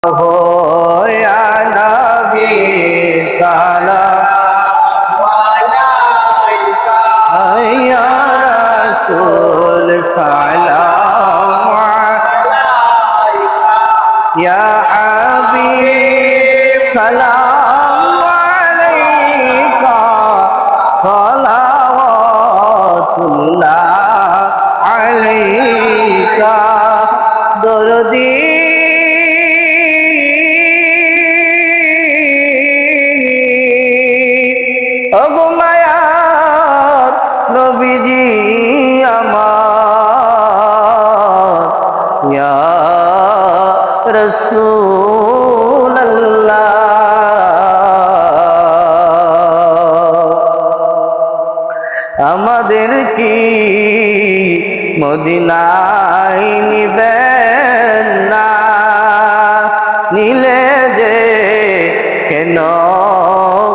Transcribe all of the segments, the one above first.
हो या नबी सलाम अलैका या रसूल सलाम अलैका या हबीब सलाम अलैका सलावतुल्लाह अलैका दर्दी অগমায়ার নবীজি আমার ইয়া রাসূলুল্লাহ আমাদের কি মদিনায় নিবেন না নিলে যে কেন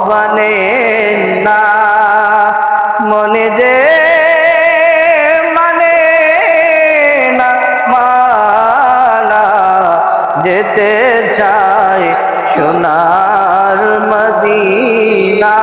বানেন না মনে যে মানে না মানা যেতে চায় সোনার মদিনা